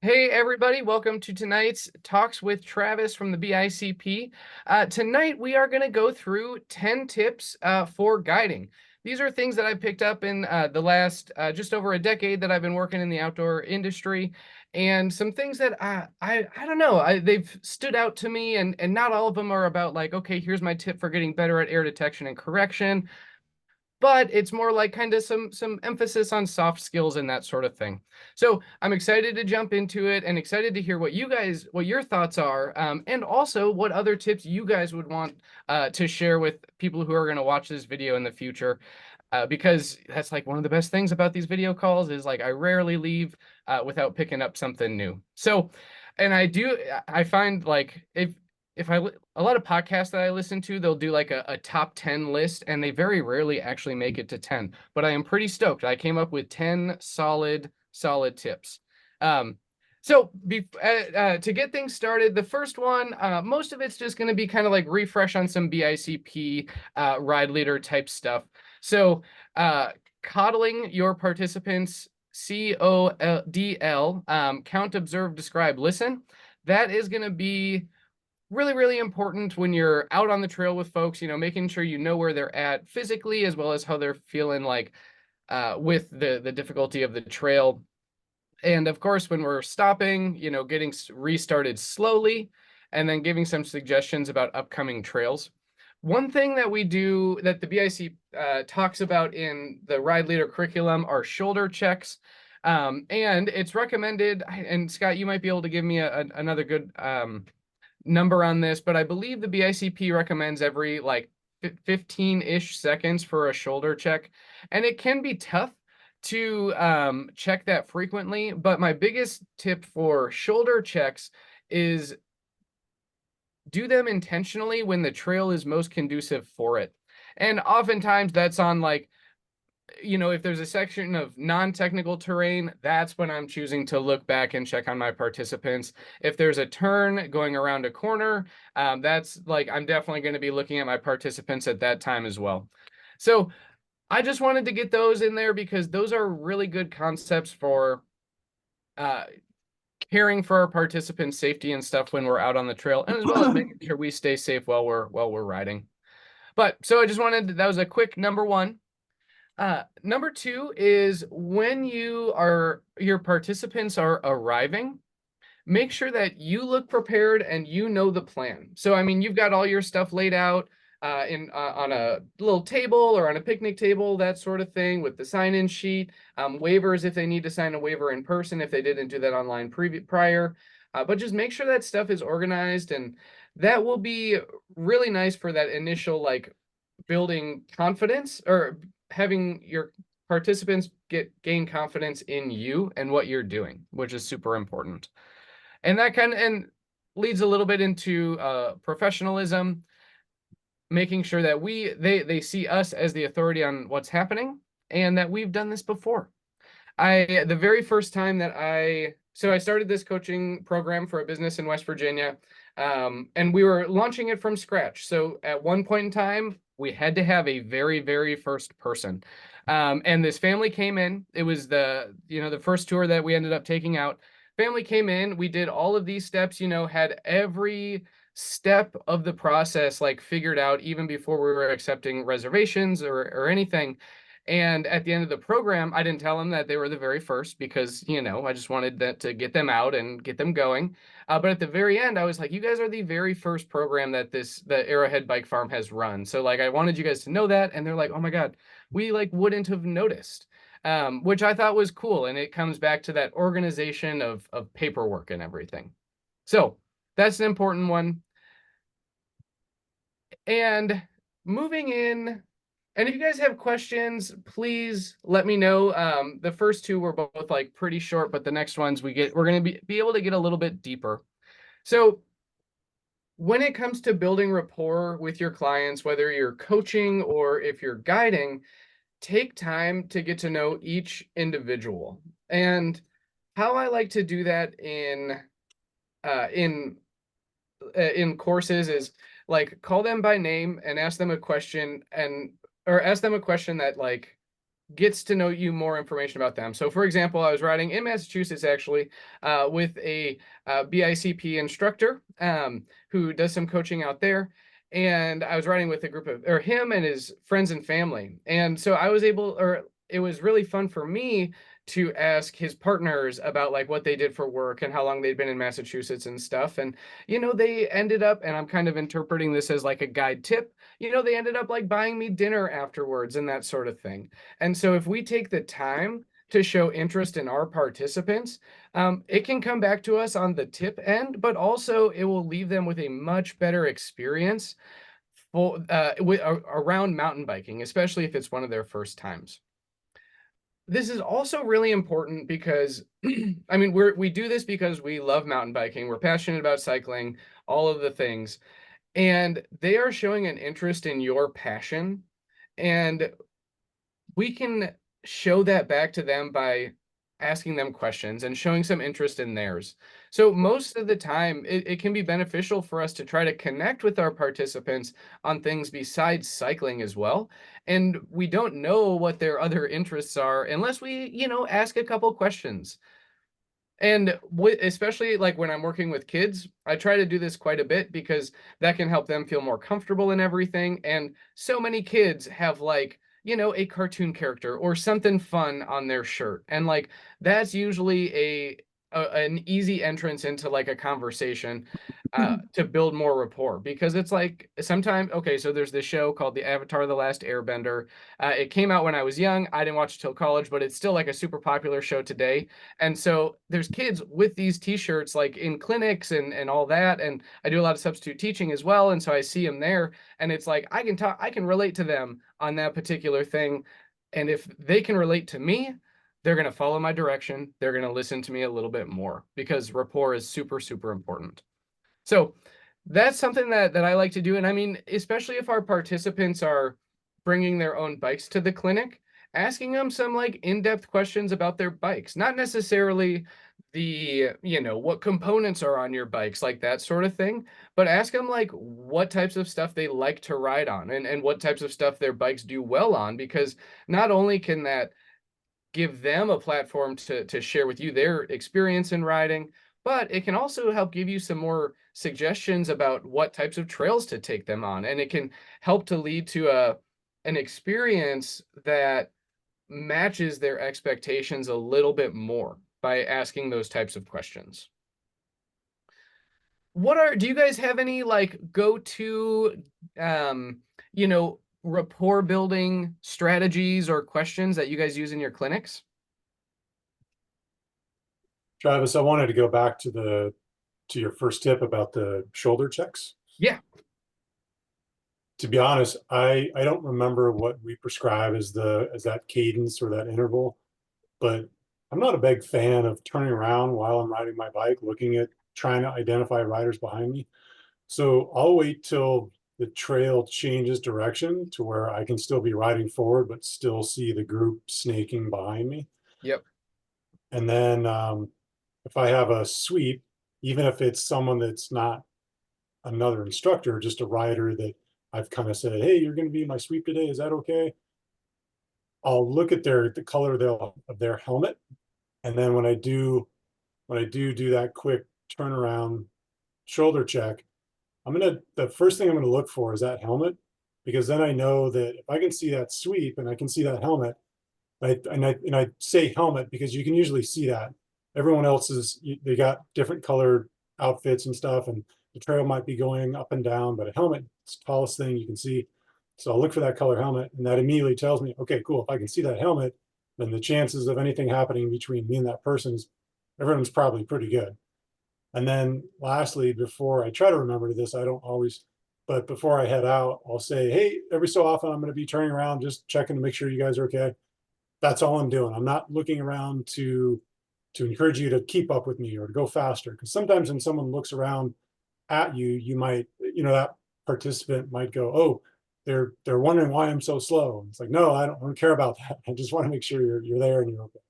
Hey everybody, welcome to tonight's Talks with Travis from the BICP. Tonight we are going to go through 10 tips for guiding. These are things that I picked up in the last just over a decade that I've been working in the outdoor industry, and some things that I don't know, they've stood out to me, and not all of them are about like, okay, here's my tip for getting better at air detection and correction, but it's more like kind of some emphasis on soft skills and that sort of thing. So I'm excited to jump into it and excited to hear what your thoughts are, and also what other tips you guys would want to share with people who are going to watch this video in the future. Because that's like one of the best things about these video calls is like I rarely leave without picking up something new. So, and I find like if a lot of podcasts that I listen to, they'll do like a top 10 list, and they very rarely actually make it to 10. But I am pretty stoked. I came up with 10 solid tips. To get things started, the first one, most of it's just going to be kind of like refresh on some BICP ride leader type stuff. So coddling your participants, CODL, count, observe, describe, listen. That is going to be really, really important when you're out on the trail with folks, making sure you know where they're at physically as well as how they're feeling like with the difficulty of the trail. And of course, when we're stopping, getting restarted slowly and then giving some suggestions about upcoming trails. One thing that we do that the BIC talks about in the ride leader curriculum are shoulder checks. And it's recommended, and Scott, you might be able to give me another good number on this, but I believe the BICP recommends every like 15-ish seconds for a shoulder check. And it can be tough to check that frequently, but my biggest tip for shoulder checks is do them intentionally when the trail is most conducive for it. And oftentimes that's on like, if there's a section of non-technical terrain, that's when I'm choosing to look back and check on my participants. If there's a turn going around a corner, that's like, I'm definitely going to be looking at my participants at that time as well. So I just wanted to get those in there because those are really good concepts for caring for our participants' safety and stuff when we're out on the trail, and as well as making sure we stay safe while we're riding. But so I just wanted, that was a quick number one. Number two is when your participants are arriving, make sure that you look prepared and you know the plan. So, I mean, you've got all your stuff laid out on a little table or on a picnic table, that sort of thing, with the sign-in sheet, waivers if they need to sign a waiver in person if they didn't do that online prior. But just make sure that stuff is organized, and that will be really nice for that initial like building confidence or having your participants gain confidence in you and what you're doing, which is super important. And that and leads a little bit into professionalism, making sure that they see us as the authority on what's happening and that we've done this before. The very first time that I started this coaching program for a business in West Virginia, and we were launching it from scratch. So at one point in time, we had to have a very, very first person. And this family came in. It was the first tour that we ended up taking out. Family came in. We did all of these steps, had every step of the process like figured out even before we were accepting reservations or anything. And at the end of the program, I didn't tell them that they were the very first because, I just wanted that to get them out and get them going. But at the very end, I was like, you guys are the very first program that the Arrowhead Bike Farm has run. So like, I wanted you guys to know that. And they're like, oh my God, we like wouldn't have noticed, which I thought was cool. And it comes back to that organization of paperwork and everything. So that's an important one. And moving in, and if you guys have questions, please let me know. The first two were both like pretty short, but the next ones we're going to be able to get a little bit deeper. So when it comes to building rapport with your clients, whether you're coaching or if you're guiding, take time to get to know each individual. And how I like to do that in courses is like call them by name and ask them a question, or ask them a question that like gets to know you more information about them. So for example, I was riding in Massachusetts actually with a BICP instructor who does some coaching out there. And I was riding with a group of, or him and his friends and family. And so I was able, or it was really fun for me to ask his partners about like what they did for work and how long they'd been in Massachusetts and stuff. And, you know, they ended up, and I'm kind of interpreting this as like a guide tip, you know, they ended up like buying me dinner afterwards and that sort of thing. And so if we take the time to show interest in our participants, it can come back to us on the tip end, but also it will leave them with a much better experience around mountain biking, especially if it's one of their first times. This is also really important because I mean we do this because we love mountain biking, we're passionate about cycling, all of the things, and they are showing an interest in your passion, and we can show that back to them by asking them questions and showing some interest in theirs. So most of the time, it can be beneficial for us to try to connect with our participants on things besides cycling as well. And we don't know what their other interests are unless we, you know, ask a couple questions. And especially like when I'm working with kids, I try to do this quite a bit because that can help them feel more comfortable in everything. And so many kids have like, you know, a cartoon character or something fun on their shirt. And like that's usually an easy entrance into like a conversation to build more rapport, because it's like sometimes, okay, so there's this show called The Avatar: The Last Airbender. It came out when I was young. I didn't watch it till college, but it's still like a super popular show today. And so there's kids with these t-shirts like in clinics and all that. And I do a lot of substitute teaching as well. And so I see them there, and it's like I can relate to them on that particular thing. And if they can relate to me, they're going to follow my direction. They're going to listen to me a little bit more, because rapport is super, super important. So that's something that I like to do. And I mean, especially if our participants are bringing their own bikes to the clinic, asking them some like in-depth questions about their bikes, not necessarily the, you know, what components are on your bikes, like that sort of thing, but ask them like what types of stuff they like to ride on, and what types of stuff their bikes do well on, because not only can that give them a platform to share with you their experience in riding, but it can also help give you some more suggestions about what types of trails to take them on. And it can help to lead to an experience that matches their expectations a little bit more by asking those types of questions. Do you guys have any like go-to, you know, rapport building strategies or questions that you guys use in your clinics? Travis, I wanted to go back to your first tip about the shoulder checks. Yeah. To be honest, I don't remember what we prescribe as that cadence or that interval, but I'm not a big fan of turning around while I'm riding my bike, trying to identify riders behind me. So I'll wait till the trail changes direction to where I can still be riding forward, but still see the group snaking behind me. Yep. And then if I have a sweep, even if it's someone that's not another instructor, just a rider that I've kind of said, hey, you're going to be my sweep today. Is that okay? I'll look at the color of their helmet. And then when I do that quick turnaround shoulder check, the first thing I'm gonna look for is that helmet, because then I know that if I can see that sweep and I can see that helmet, I say helmet because you can usually see that. Everyone else they got different colored outfits and stuff, and the trail might be going up and down, but a helmet is the tallest thing you can see. So I'll look for that color helmet, and that immediately tells me, okay, cool. If I can see that helmet, then the chances of anything happening between me and that everyone's probably pretty good. And then lastly, before I try to remember this, I don't always, but before I head out, I'll say, hey, every so often I'm going to be turning around, just checking to make sure you guys are okay. That's all I'm doing. I'm not looking around to encourage you to keep up with me or to go faster. Because sometimes when someone looks around at you, you might, that participant might go, oh, they're wondering why I'm so slow. And it's like, no, I don't care about that. I just want to make sure you're there and you're okay.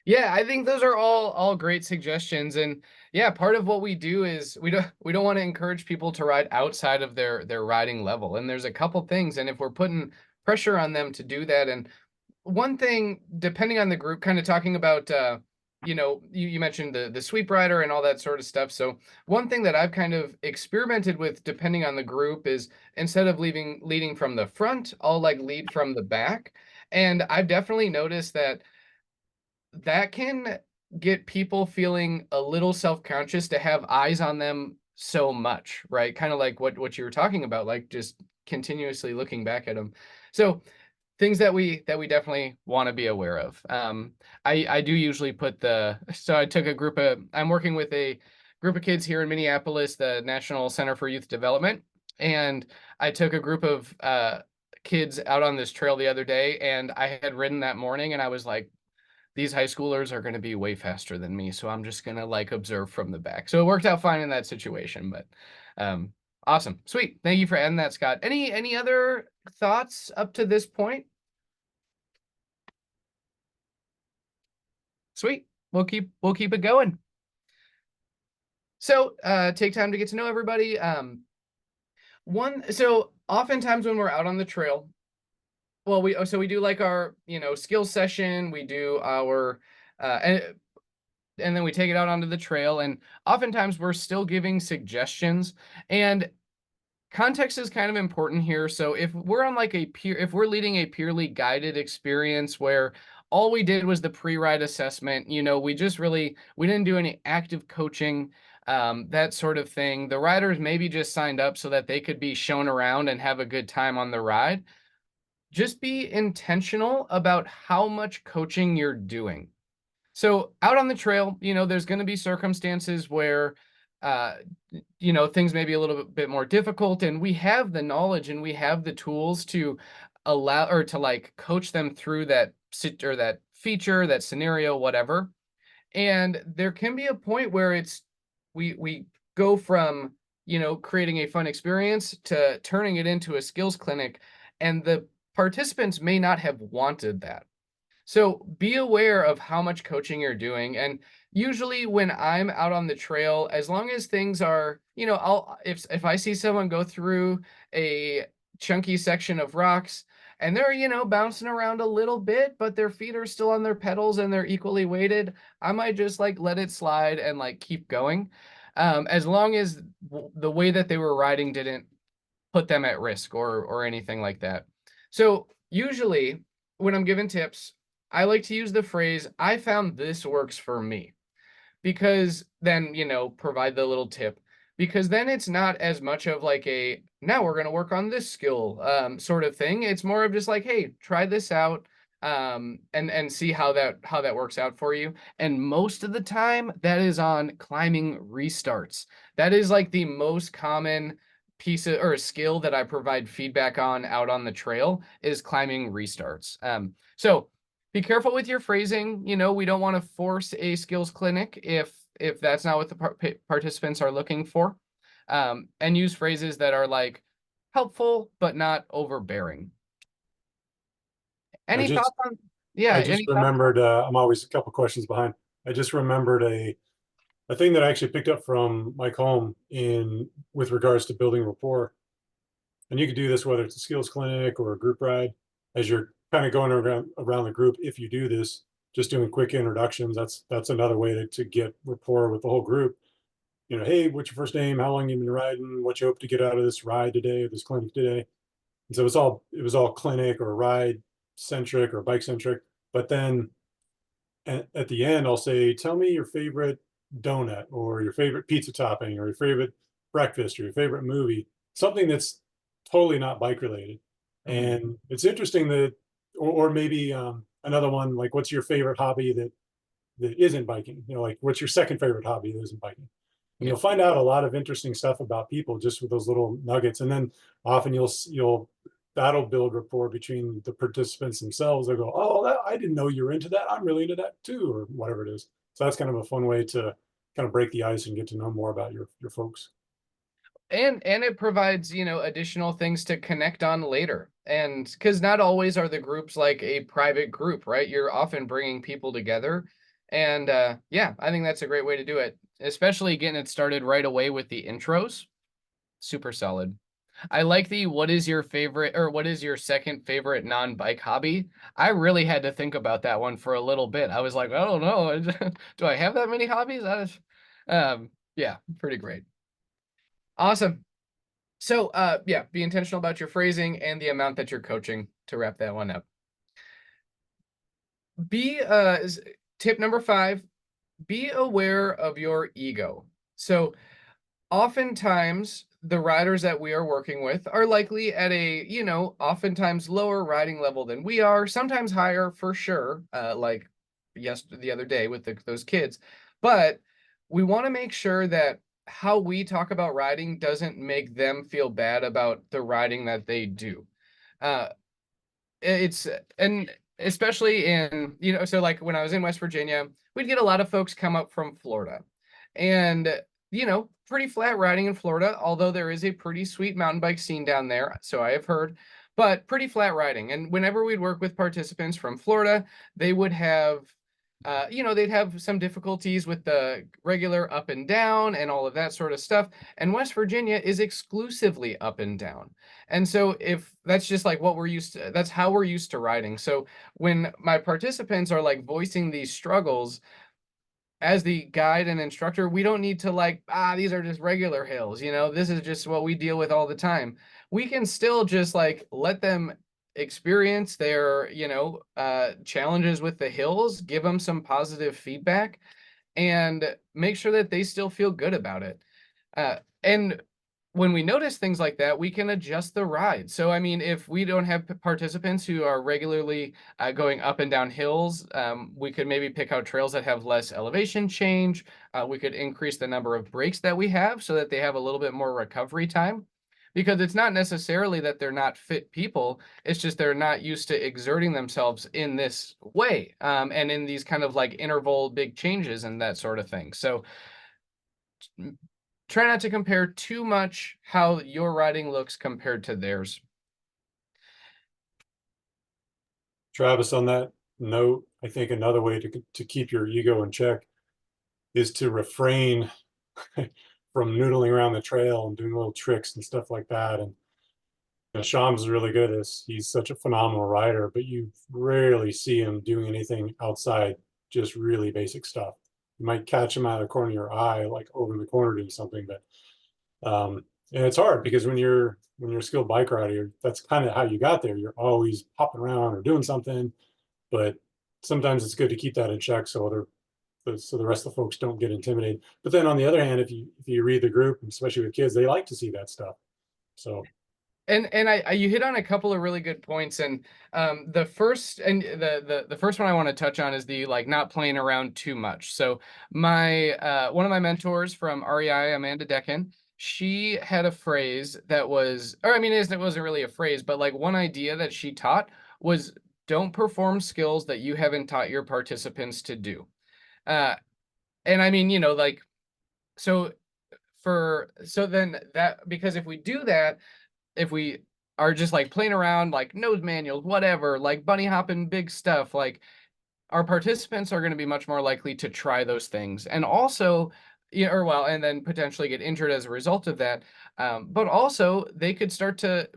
Yeah, I think those are all great suggestions. And yeah, part of what we do is we don't want to encourage people to ride outside of their riding level. And there's a couple things. And if we're putting pressure on them to do that. And one thing, depending on the group, kind of talking about, you mentioned the sweep rider and all that sort of stuff. So one thing that I've kind of experimented with, depending on the group, is instead of leading from the front, I'll like lead from the back. And I've definitely noticed that can get people feeling a little self-conscious to have eyes on them so much, right? Kind of like what you were talking about, like just continuously looking back at them. So things that we definitely want to be aware of. I do usually put so I took I'm working with a group of kids here in Minneapolis, the National Center for Youth Development, and I took a group of kids out on this trail the other day, and I had ridden that morning, and I was like, these high schoolers are going to be way faster than me, so I'm just going to like observe from the back. So it worked out fine in that situation, but awesome. Sweet. Thank you for adding that, Scott. Any other thoughts up to this point? Sweet. We'll keep it going. So take time to get to know everybody. So oftentimes when we're out on the trail, well, we do like our, skills session, we do our and then we take it out onto the trail, and oftentimes we're still giving suggestions, and context is kind of important here. So if we're on like if we're leading a purely guided experience where all we did was the pre-ride assessment, we didn't do any active coaching, that sort of thing. The riders maybe just signed up so that they could be shown around and have a good time on the ride. Just be intentional about how much coaching you're doing. So out on the trail, there's going to be circumstances where, uh, things may be a little bit more difficult, and we have the knowledge and we have the tools to allow or to like coach them through that that feature, that scenario, whatever. And there can be a point where we go from, creating a fun experience to turning it into a skills clinic, and the participants may not have wanted that. So be aware of how much coaching you're doing. And usually when I'm out on the trail, as long as things are, if I see someone go through a chunky section of rocks and they're, bouncing around a little bit, but their feet are still on their pedals and they're equally weighted, I might just like let it slide and like keep going. As long as the way that they were riding didn't put them at risk or anything like that. So usually when I'm giving tips, I like to use the phrase, I found this works for me, because then, provide the little tip, because then it's not as much of like now we're going to work on this skill sort of thing. It's more of just like, hey, try this out and see how that works out for you. And most of the time that is on climbing restarts. That is like the most common piece of or skill that I provide feedback on out on the trail is climbing restarts. So be careful with your phrasing. We don't want to force a skills clinic if that's not what the participants are looking for, and use phrases that are like helpful but not overbearing. I Any just thoughts on? Yeah, I just any thoughts? remembered, I'm always a couple questions behind. I just remembered a thing that I actually picked up from Mike Holm in with regards to building rapport. And you could do this whether it's a skills clinic or a group ride, as you're kind of going around the group. If you do this, just doing quick introductions, that's another way to get rapport with the whole group. Hey, what's your first name? How long you been riding? What you hope to get out of this ride today, or this clinic today? And so it was all clinic or ride centric or bike centric. But then at the end, I'll say, tell me your favorite donut or your favorite pizza topping or your favorite breakfast or your favorite movie, something that's totally not bike related. Mhm. And it's interesting that, or maybe another one, like what's your favorite hobby that isn't biking? Like what's your second favorite hobby that isn't biking? And Yeah. you'll find out a lot of interesting stuff about people just with those little nuggets. And then often that'll build rapport between the participants themselves. They'll go, oh, I didn't know you were into that. I'm really into that too, or whatever it is. So that's kind of a fun way to kind of break the ice and get to know more about your folks. And it provides, additional things to connect on later. And because not always are the groups like a private group, right? You're often bringing people together. And yeah, I think that's a great way to do it, especially getting it started right away with the intros. Super solid. I like the what is your favorite or what is your second favorite non-bike hobby? I really had to think about that one for a little bit. I was like, I don't know. Do I have that many hobbies? Yeah, pretty great. Awesome. So, yeah, be intentional about your phrasing and the amount that you're coaching to wrap that one up. Be, tip number 5, be aware of your ego. So, oftentimes the riders that we are working with are likely at a, oftentimes lower riding level than we are, sometimes higher for sure, like the other day with those kids. But we want to make sure that how we talk about riding doesn't make them feel bad about the riding that they do. Uh, it's and especially in, so like when I was in West Virginia, we'd get a lot of folks come up from Florida. And, pretty flat riding in Florida, although there is a pretty sweet mountain bike scene down there, so I have heard, but pretty flat riding. And whenever we'd work with participants from Florida, they would have they'd have some difficulties with the regular up and down and all of that sort of stuff. And West Virginia is exclusively up and down. And so if that's just like what we're used to, that's how we're used to riding. So when my participants are like voicing these struggles, as the guide and instructor, we don't need to like, these are just regular hills, this is just what we deal with all the time. We can still just like let them experience their, challenges with the hills, give them some positive feedback, and make sure that they still feel good about it. And when we notice things like that, we can adjust the ride. So, I mean, if we don't have participants who are regularly going up and down hills, we could maybe pick out trails that have less elevation change. We could increase the number of breaks that we have so that they have a little bit more recovery time. Because it's not necessarily that they're not fit people, it's just they're not used to exerting themselves in this way, and in these kind of like interval big changes and that sort of thing. So try not to compare too much how your riding looks compared to theirs. Travis, on that note, I think another way to keep your ego in check is to refrain from noodling around the trail and doing little tricks and stuff like that. And Sham's really good at this. He's such a phenomenal rider, but you rarely see him doing anything outside just really basic stuff. You might catch him out of the corner of your eye, like over in the corner doing something, but and it's hard because when you're a skilled bike rider, that's kind of how you got there. You're always hopping around or doing something, but sometimes it's good to keep that in check so the rest of the folks don't get intimidated. But then on the other hand, if you read the group, especially with kids, they like to see that stuff. So And I you hit on a couple of really good points. And the first and the first one I want to touch on is the like not playing around too much. So my one of my mentors from REI, Amanda Decken, she had a phrase that was, or I mean, it wasn't really a phrase, but like one idea that she taught was don't perform skills that you haven't taught your participants to do. Uh, and I mean, like, so so then that, because if we do that, if we are just like playing around, like nose manuals, whatever, like bunny hopping big stuff, like our participants are going to be much more likely to try those things. And also, and then potentially get injured as a result of that. But also they could start to,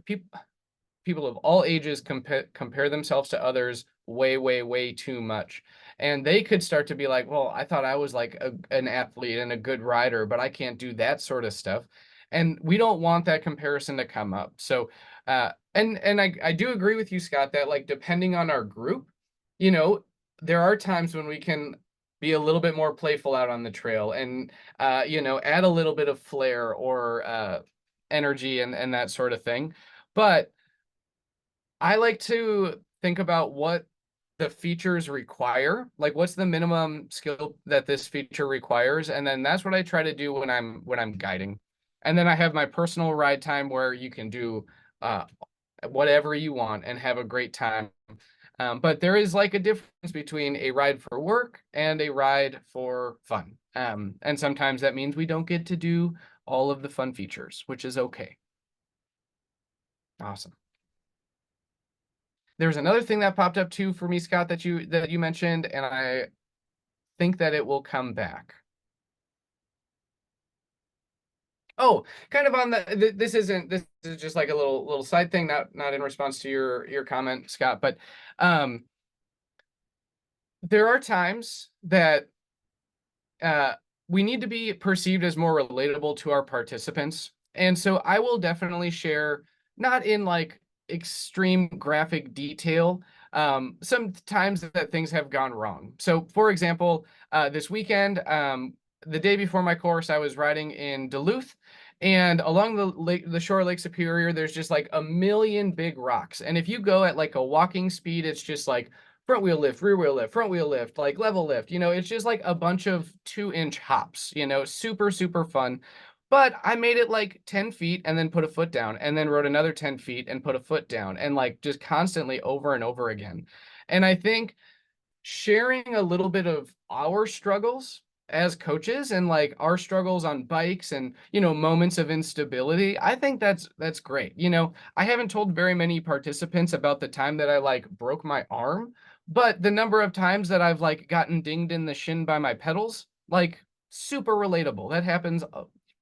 people of all ages compare themselves to others way, way, way too much. And they could start to be like, well, I thought I was like an athlete and a good rider, but I can't do that sort of stuff. And we don't want that comparison to come up. So, and I do agree with you, Scott, that like depending on our group, you know, there are times when we can be a little bit more playful out on the trail and, add a little bit of flair or energy and that sort of thing. But I like to think about what the features require, like what's the minimum skill that this feature requires, and then that's what I try to do when I'm guiding. And then I have my personal ride time where you can do uh, whatever you want and have a great time. But there is like a difference between a ride for work and a ride for fun. And sometimes that means we don't get to do all of the fun features, which is okay. Awesome. There's another thing that popped up too for me, Scott, that you mentioned, and I think that it will come back. Oh, kind of on this is just like a little side thing, not in response to your comment, Scott, but um there are times that uh, we need to be perceived as more relatable to our participants. And so I will definitely share, not in like extreme graphic detail, some times that things have gone wrong. So, for example, this weekend, the day before my course, I was riding in Duluth. And along the shore of Lake Superior, there's just like a million big rocks. And if you go at like a walking speed, it's just like front wheel lift, rear wheel lift, front wheel lift, like level lift. It's just like a bunch of 2-inch hops, super, super fun. But I made it like 10 feet and then put a foot down and then rode another 10 feet and put a foot down and like just constantly over and over again. And I think sharing a little bit of our struggles as coaches and like our struggles on bikes and moments of instability, I think that's great. I haven't told very many participants about the time that I like broke my arm, but the number of times that I've like gotten dinged in the shin by my pedals, like super relatable. That happens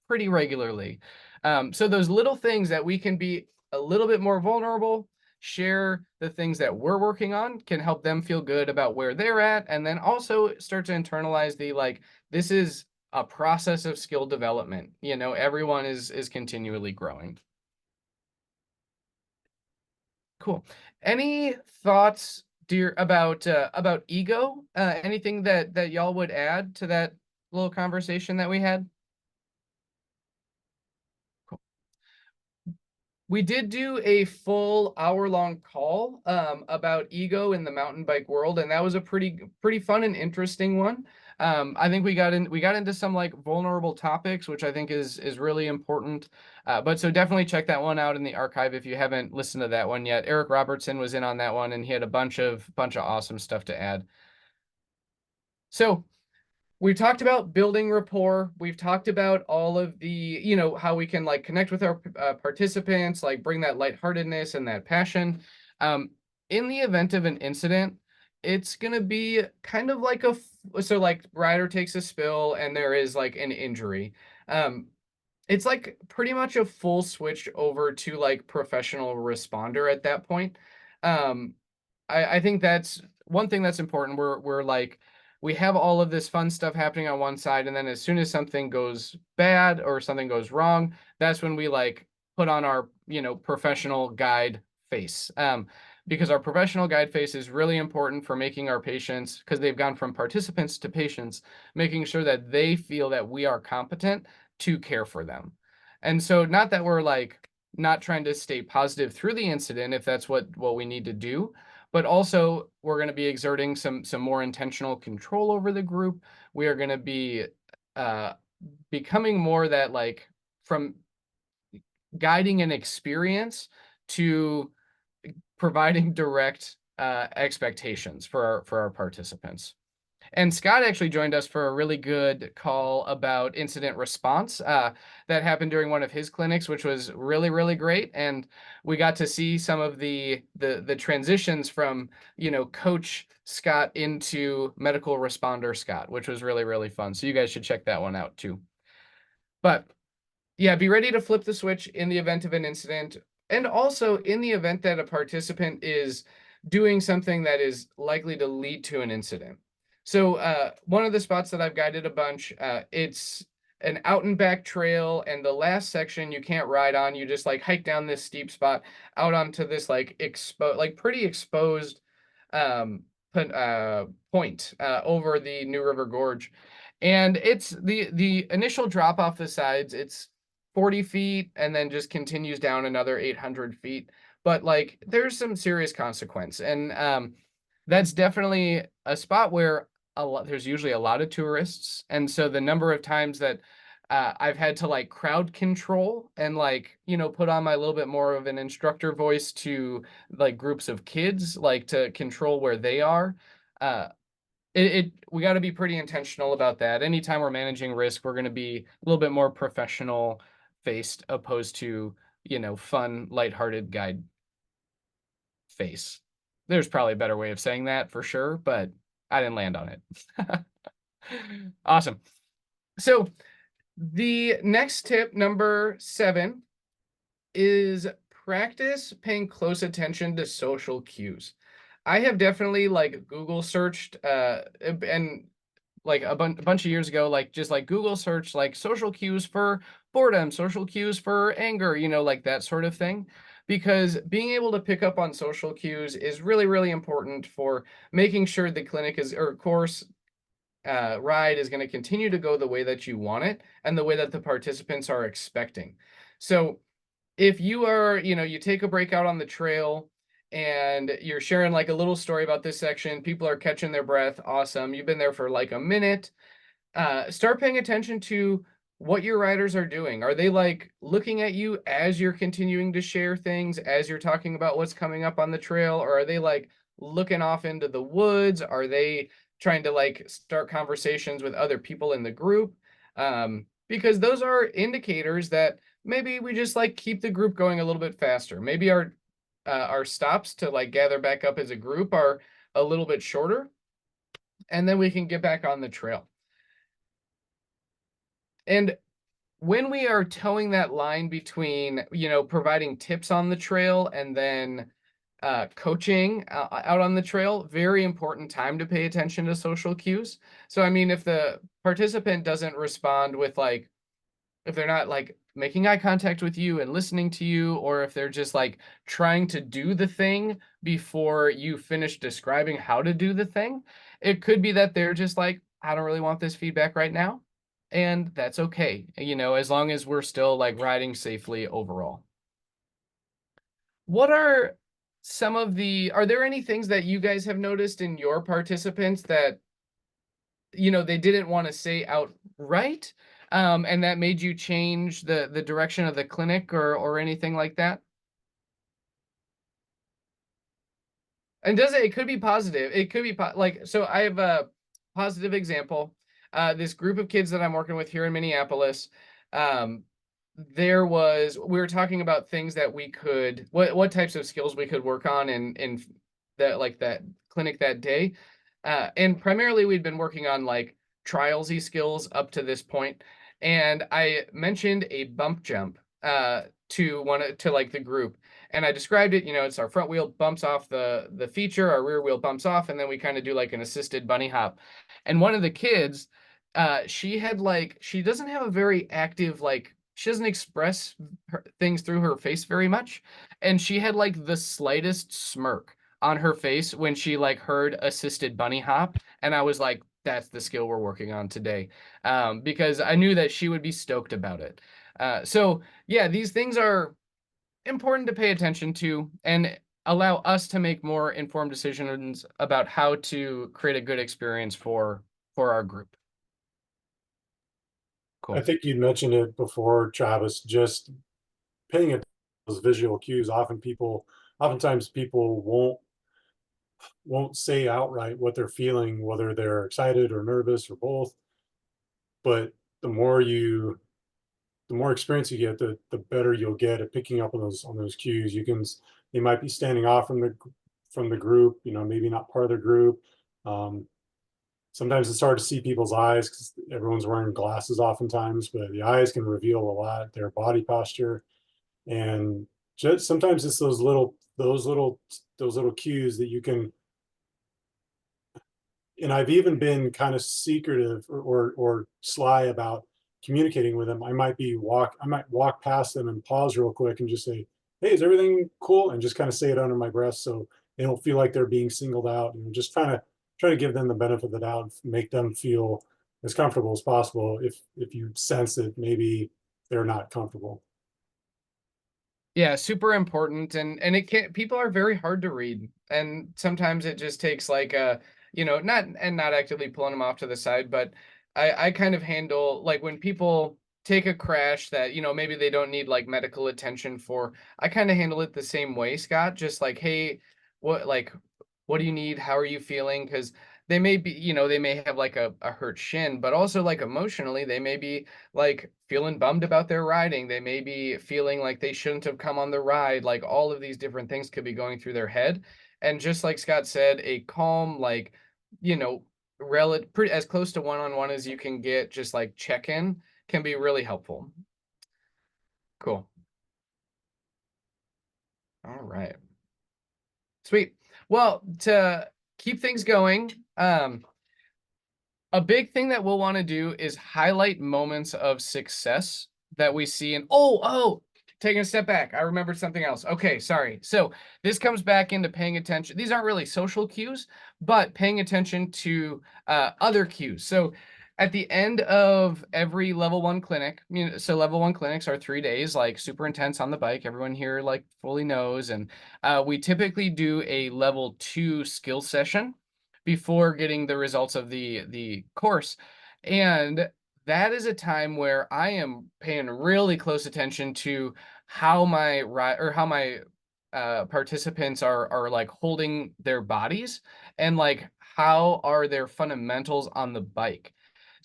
pretty regularly. So those little things that we can be a little bit more vulnerable, share the things that we're working on, can help them feel good about where they're at, and then also start to internalize the like, this is a process of skill development. Everyone is continually growing. Cool. Any thoughts, dear, about ego? Anything that y'all would add to that little conversation that we had? Cool. We did do a full hour-long call about ego in the mountain bike world, and that was a pretty fun and interesting one. I think we got into some like vulnerable topics, which I think is really important. But so definitely check that one out in the archive if you haven't listened to that one yet. Eric Robertson was in on that one, and he had a bunch of awesome stuff to add. So we've talked about building rapport. We've talked about all of the, how we can like connect with our participants, like bring that lightheartedness and that passion. Um, in the event of an incident, it's gonna be kind of like so like rider takes a spill and there is like an injury. Um, it's like pretty much a full switch over to like professional responder at that point. Um, I think that's one thing that's important. We're like we have all of this fun stuff happening on one side, and then as soon as something goes bad or something goes wrong, that's when we like put on our professional guide face. Because our professional guide face is really important for making our patients, because they've gone from participants to patients, making sure that they feel that we are competent to care for them. And so not that we're like not trying to stay positive through the incident if that's what we need to do, but also we're going to be exerting some more intentional control over the group. We are going to be uh, becoming more that like from guiding an experience to providing direct expectations for our participants. And Scott actually joined us for a really good call about incident response that happened during one of his clinics, which was really, really great. And we got to see some of the transitions from, Coach Scott into medical responder Scott, which was really, really fun. So you guys should check that one out too. But yeah, be ready to flip the switch in the event of an incident, and also in the event that a participant is doing something that is likely to lead to an incident. So one of the spots that I've guided a bunch, it's an out and back trail, and the last section you can't ride on. You just like hike down this steep spot out onto this like pretty exposed um, point over the New River Gorge. And it's the initial drop off the sides. It's 40 feet and then just continues down another 800 feet. But like there's some serious consequence. And that's definitely a spot where there's usually a lot of tourists. And so the number of times that I've had to like crowd control and like, put on my little bit more of an instructor voice to like groups of kids, like to control where they are. Uh, we got to be pretty intentional about that. Anytime we're managing risk, we're going to be a little bit more professional faced opposed to, fun, lighthearted guide face. There's probably a better way of saying that for sure, but I didn't land on it. Awesome. So The next tip, number 7, is practice paying close attention to social cues. I have definitely like Google searched and like a bunch of years ago, like just like Google search like social cues for boredom, social cues for anger, like that sort of thing. Because being able to pick up on social cues is really, really important for making sure the clinic is or course ride is going to continue to go the way that you want it and the way that the participants are expecting. So if you are, you take a break out on the trail and you're sharing like a little story about this section, people are catching their breath. Awesome. You've been there for like a minute. Start paying attention to what your riders are doing. Are they like looking at you as you're continuing to share things, as you're talking about what's coming up on the trail? Or are they like looking off into the woods? Are they trying to like start conversations with other people in the group? Because those are indicators that maybe we just like keep the group going a little bit faster. Maybe our stops to like gather back up as a group are a little bit shorter, and then we can get back on the trail. And when we are towing that line between, providing tips on the trail and then coaching out on the trail, very important time to pay attention to social cues. So, I mean, if the participant doesn't respond with like, if they're not like making eye contact with you and listening to you, or if they're just like trying to do the thing before you finish describing how to do the thing, it could be that they're just like, I don't really want this feedback right now. And that's okay, as long as we're still like riding safely overall. What are are there any things that you guys have noticed in your participants that they didn't want to say outright, and that made you change the direction of the clinic or anything like that? And does it could be positive. It could be like, so I have a positive example. This group of kids that I'm working with here in Minneapolis, um, we were talking about things that we could what types of skills we could work on in that clinic that day. And primarily we'd been working on like trialsy skills up to this point. And I mentioned a bump jump to like the group. And I described it, it's our front wheel bumps off the feature, our rear wheel bumps off, and then we kind of do like an assisted bunny hop. And one of the kids, she doesn't have a very active, like, she doesn't express things through her face very much. And she had like the slightest smirk on her face when she like heard assisted bunny hop. And I was like, that's the skill we're working on today. Because I knew that she would be stoked about it. So yeah, these things are important to pay attention to and allow us to make more informed decisions about how to create a good experience for our group. I Cool. think you mentioned it before, Travis, just paying attention to those visual cues. Oftentimes people won't say outright what they're feeling, whether they're excited or nervous or both. But the more you the more experience you get, the better you'll get at picking up on those cues. They might be standing off from the group, maybe not part of the group. Um, Sometimes it's hard to see people's eyes because everyone's wearing glasses oftentimes, but the eyes can reveal a lot, their body posture. And just sometimes it's those little cues that you can. And I've even been kind of secretive or sly about communicating with them. I might walk past them and pause real quick and just say, "Hey, is everything cool?" And just kind of say it under my breath so they don't feel like they're being singled out, and just kind of try to give them the benefit of the doubt, make them feel as comfortable as possible if you sense that maybe they're not comfortable. Yeah, super important. And it can people are very hard to read. And sometimes it just takes like not actively pulling them off to the side, but I kind of handle like when people take a crash that, maybe they don't need like medical attention for, I kind of handle it the same way, Scott. Just like, hey, what like what do you need? How are you feeling? Because they may be, they may have like a hurt shin, but also like emotionally, they may be like feeling bummed about their riding. They may be feeling like they shouldn't have come on the ride. Like all of these different things could be going through their head. And just like Scott said, a calm, you know, relative, pretty as close to one-on-one as you can get, just like check-in can be really helpful. Cool. All right. Sweet. Well, to keep things going, a big thing that we'll want to do is highlight moments of success that we see in, taking a step back. I remembered something else. Okay, sorry. So this comes back into paying attention. These aren't really social cues, but paying attention to other cues. So at the end of every level 1 clinic, so level 1 clinics are 3 days, like super intense on the bike. Everyone here like fully knows. And we typically do a level 2 skill session before getting the results of the course. And that is a time where I am paying really close attention to how my participants are like holding their bodies, and like how are their fundamentals on the bike.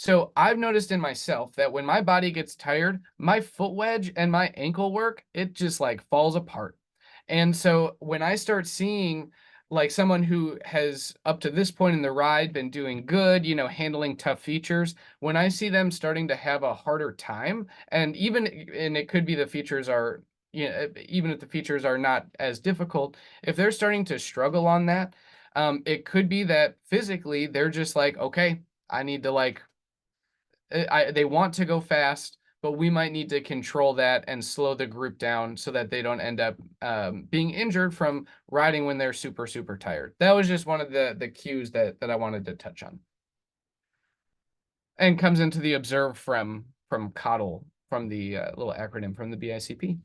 So I've noticed in myself that when my body gets tired, my foot wedge and my ankle work, it just like falls apart. And so when I start seeing like someone who has up to this point in the ride been doing good, handling tough features, when I see them starting to have a harder time, and it could be the features are, even if the features are not as difficult, if they're starting to struggle on that, it could be that physically they're just like, okay, I need to like, they want to go fast, but we might need to control that and slow the group down so that they don't end up being injured from riding when they're super, super tired. That was just one of the cues that I wanted to touch on. And comes into the observe from CODL, from the little acronym from the BICP.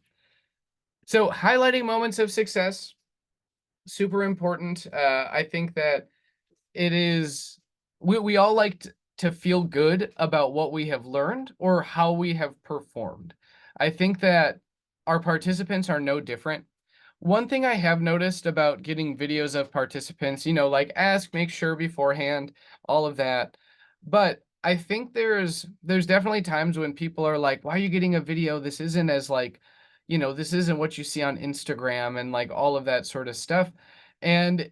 So highlighting moments of success, super important. I think that it is, we all like to feel good about what we have learned or how we have performed. I think that our participants are no different. One thing I have noticed about getting videos of participants, like ask, make sure beforehand, all of that. But I think there's definitely times when people are like, why are you getting a video? This isn't as like, this isn't what you see on Instagram and like all of that sort of stuff. And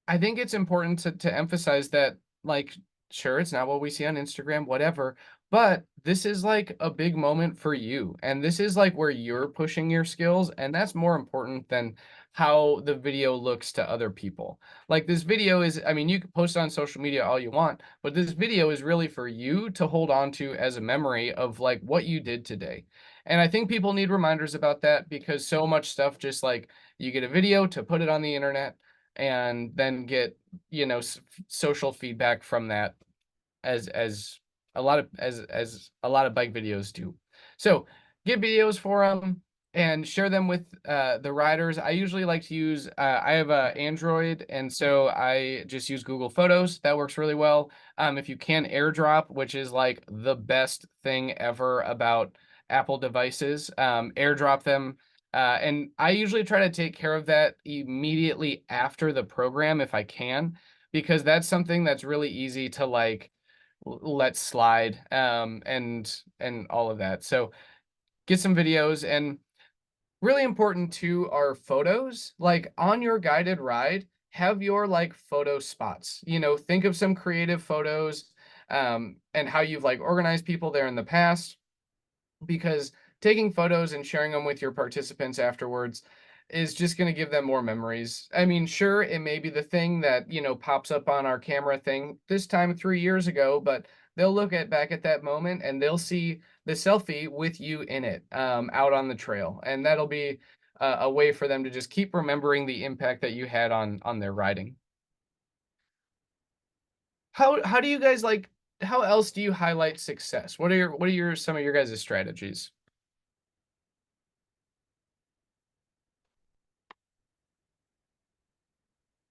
I think it's important to emphasize that, like, sure, it's not what we see on Instagram, whatever, but this is like a big moment for you. And this is like where you're pushing your skills. And that's more important than how the video looks to other people. Like, this video is, I mean, you can post it on social media all you want, but this video is really for you to hold on to as a memory of like what you did today. And I think people need reminders about that, because so much stuff, just like you get a video to put it on the internet and then get, social feedback from that, as a lot of bike videos do. So get videos for them and share them with the riders. I usually like to use, I have a Android, and so I just use Google Photos. That works really well. If you can AirDrop, which is like the best thing ever about Apple devices, AirDrop them. And I usually try to take care of that immediately after the program if I can, because that's something that's really easy to like let slide, and all of that. So get some videos. And really important too are photos. Like on your guided ride, have your like photo spots. Think of some creative photos, and how you've like organized people there in the past, because taking photos and sharing them with your participants afterwards is just going to give them more memories. I mean, sure, it may be the thing that, pops up on our camera thing this time 3 years ago, but they'll look back at that moment and they'll see the selfie with you in it, out on the trail. And that'll be a way for them to just keep remembering the impact that you had on their riding. How do you guys like, how else do you highlight success? What are your some of your guys' strategies?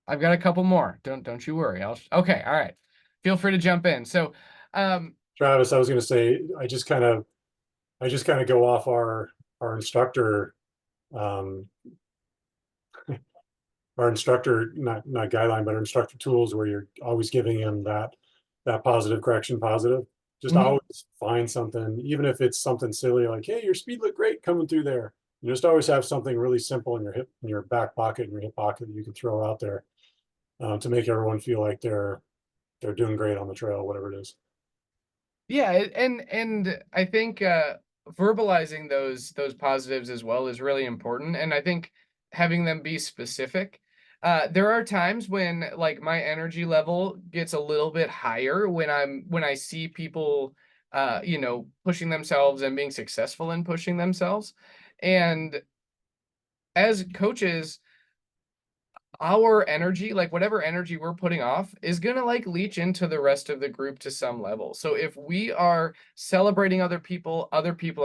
I've got a couple more. Don't you worry. Okay, all right. Feel free to jump in. So, Travis, I was going to say, I just kind of go off our instructor, um, our instructor, not guideline, but our instructor tools, where you're always giving him that positive correction, positive. Just mhm. always find something, even if it's something silly like, hey, your speed looked great coming through there. You just always have something really simple in your back pocket, in your hip pocket, that you can throw out there, to make everyone feel like they're doing great on the trail, whatever it is. Yeah, and I think verbalizing those positives as well is really important, and I think having them be specific. There are times when like my energy level gets a little bit higher when I see people pushing themselves and being successful in pushing themselves. And as coaches, our energy, like whatever energy we're putting off, is going to like leach into the rest of the group to some level. So if we are celebrating other people are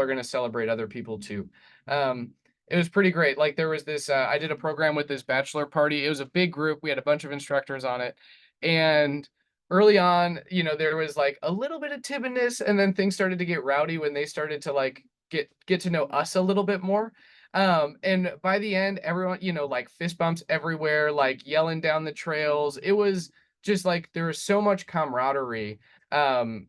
going to celebrate other people too. Um, it was pretty great. Like there was this, I did a program with this bachelor party. It was a big group. We had a bunch of instructors on it. And early on, there was like a little bit of timidness, and then things started to get rowdy when they started to like get to know us a little bit more. And by the end, everyone, like fist bumps everywhere, like yelling down the trails. It was just like there was so much camaraderie. Um,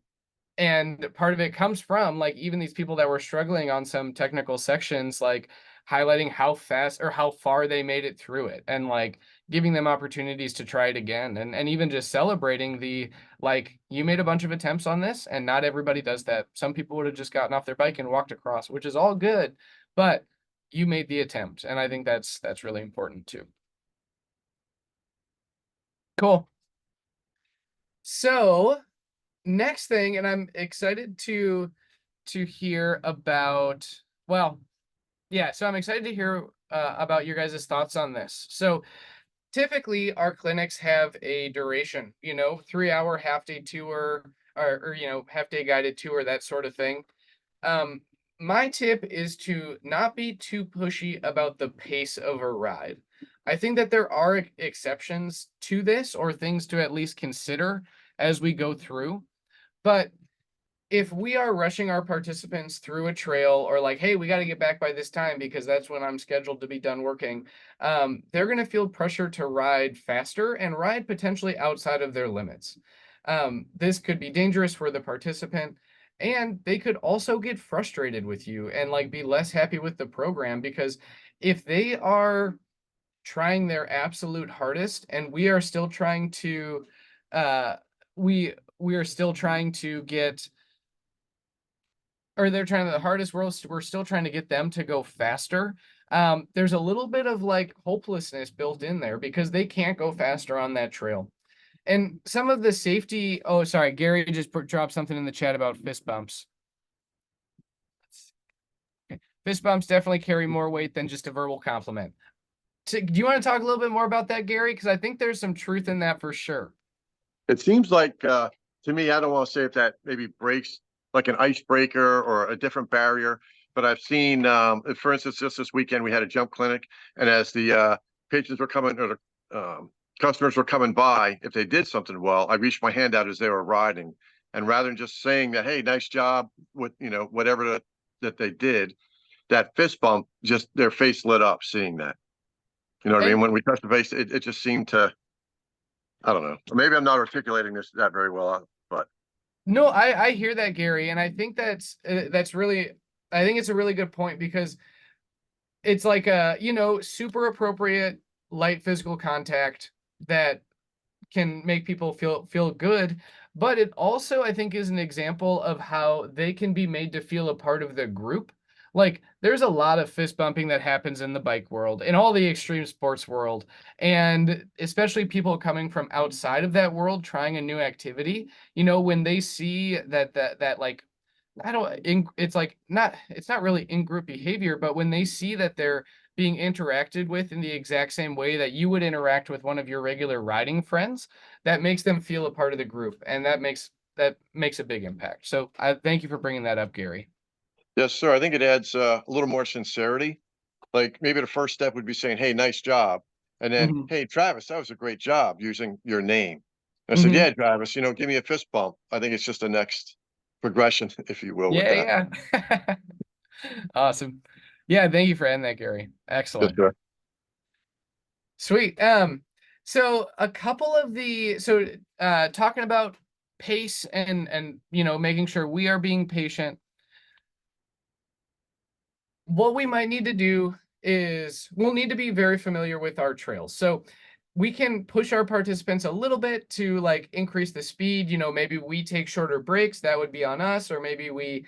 and part of it comes from like even these people that were struggling on some technical sections, like highlighting how fast or how far they made it through it, and like giving them opportunities to try it again, and even just celebrating the like you made a bunch of attempts on this, and not everybody does that. Some people would have just gotten off their bike and walked across, which is all good, but you made the attempt, and I think that's really important too. Cool. So next thing, and I'm excited to hear about, well, yeah, so I'm excited to hear about your guys' thoughts on this. So typically our clinics have a duration, 3 hour half day tour, or half day guided tour, that sort of thing. Um, my tip is to not be too pushy about the pace of a ride. I think that there are exceptions to this, or things to at least consider as we go through. But if we are rushing our participants through a trail, or like, hey, we got to get back by this time because that's when I'm scheduled to be done working, they're going to feel pressure to ride faster and ride potentially outside of their limits. This could be dangerous for the participant, and they could also get frustrated with you and like be less happy with the program, because if they are trying their absolute hardest and we are still trying to uh we are still trying to get, or they're trying the hardest, we're still trying to get them to go faster. There's a little bit of like hopelessness built in there because they can't go faster on that trail. And some of the safety, oh, sorry, Gary just dropped something in the chat about fist bumps. Okay. Fist bumps definitely carry more weight than just a verbal compliment. Do you want to talk a little bit more about that, Gary? Because I think there's some truth in that for sure. It seems like to me, I don't want to say if that maybe breaks like an icebreaker or a different barrier, but I've seen, for instance, just this weekend we had a jump clinic, and as the patrons were coming, or the customers were coming by, if they did something well, I reached my hand out as they were riding, and rather than just saying that, hey, nice job with whatever that they did, that fist bump, just their face lit up seeing that. You know what I And mean? When we touched the base, it just seemed to, I don't know. Maybe I'm not articulating this that very well, but no, I hear that, Gary, and I think that's really, I think it's a really good point, because it's like a, super appropriate light physical contact that can make people feel good, but it also, I think, is an example of how they can be made to feel a part of the group. Like there's a lot of fist bumping that happens in the bike world, in all the extreme sports world, and especially people coming from outside of that world trying a new activity, when they see that like, I don't it's like not, it's not really in-group behavior, but when they see that they're being interacted with in the exact same way that you would interact with one of your regular riding friends, that makes them feel a part of the group, and that makes a big impact. So I thank you for bringing that up, Gary. yes, sir. I think it adds a little more sincerity. Like maybe the first step would be saying, "Hey, nice job," and then, Hmm. "Hey, Travis, that was a great job," using your name. I said, Hmm. "Yeah, Travis, give me a fist bump." I think it's just the next progression, if you will, with that. Yeah, yeah. Awesome. Yeah, thank you for adding that, Gary. Yes, Excellent. sir. Sweet. So a couple of the, so talking about pace and making sure we are being patient, what we might need to do is we'll need to be very familiar with our trails. So we can push our participants a little bit to like increase the speed. You know, maybe we take shorter breaks, that would be on us, or maybe we,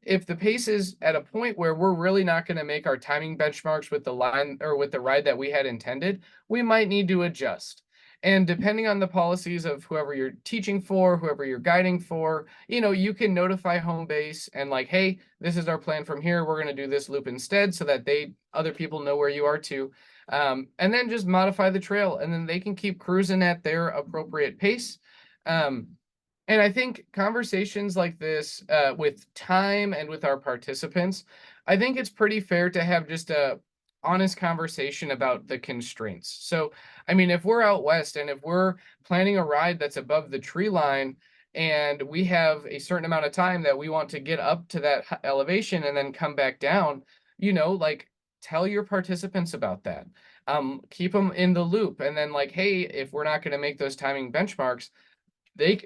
if the pace is at a point where we're really not going to make our timing benchmarks with the line or with the ride that we had intended, we might need to adjust. And depending on the policies of whoever you're teaching for, whoever you're guiding for, you know, you can notify home base and like, hey, this is our plan from here. We're going to do this loop instead, so that other people know where you are too. And then just modify the trail, and then they can keep cruising at their appropriate pace. And I think conversations like this, with time and with our participants, I think it's pretty fair to have just a honest conversation about the constraints. So, I mean, if we're out west and if we're planning a ride that's above the tree line, and we have a certain amount of time that we want to get up to that elevation and then come back down, you know, like, tell your participants about that. Keep them in the loop, and then like, hey, if we're not going to make those timing benchmarks, if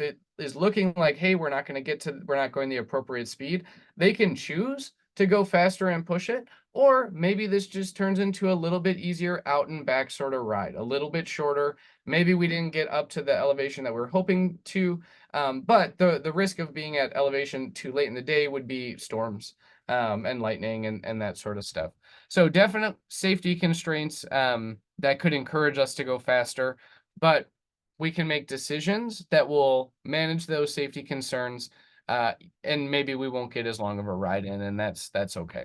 it is looking like, hey, we're not going the appropriate speed, they can choose to go faster and push it, or maybe this just turns into a little bit easier out and back sort of ride, a little bit shorter. Maybe we didn't get up to the elevation that we're hoping to, but the risk of being at elevation too late in the day would be storms, and lightning and that sort of stuff. So definite safety constraints, that could encourage us to go faster, but we can make decisions that will manage those safety concerns, and maybe we won't get as long of a ride in, and that's okay.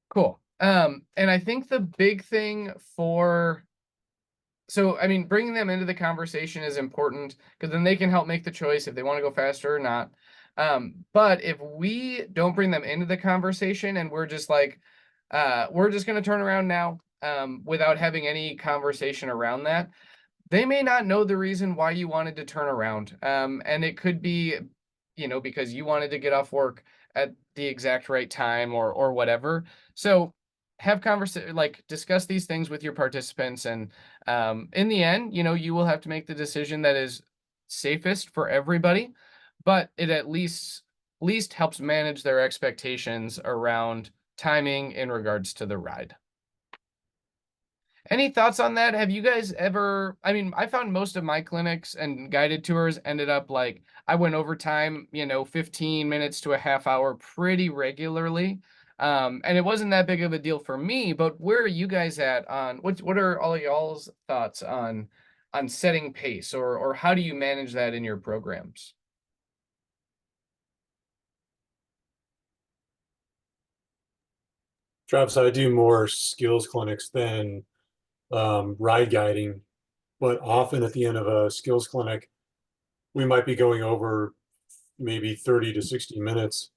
Cool. And I think the big thing so, I mean, bringing them into the conversation is important, because then they can help make the choice if they want to go faster or not. But if we don't bring them into the conversation and we're just like, we're just going to turn around now, without having any conversation around that, they may not know the reason why you wanted to turn around. And it could be, you know, because you wanted to get off work at the exact right time, or whatever. So have discuss these things with your participants, and in the end, you know, you will have to make the decision that is safest for everybody, but it at least helps manage their expectations around timing in regards to the ride. Any thoughts on that? Have you guys ever, I mean, I found most of my clinics and guided tours ended up like, I went over time, you know, 15 minutes to a half hour pretty regularly. And it wasn't that big of a deal for me, but where are you guys at on, what are all of y'all's thoughts on setting pace, or how do you manage that in your programs? Travis, I do more skills clinics than ride guiding, but often at the end of a skills clinic, we might be going over maybe 30 to 60 minutes.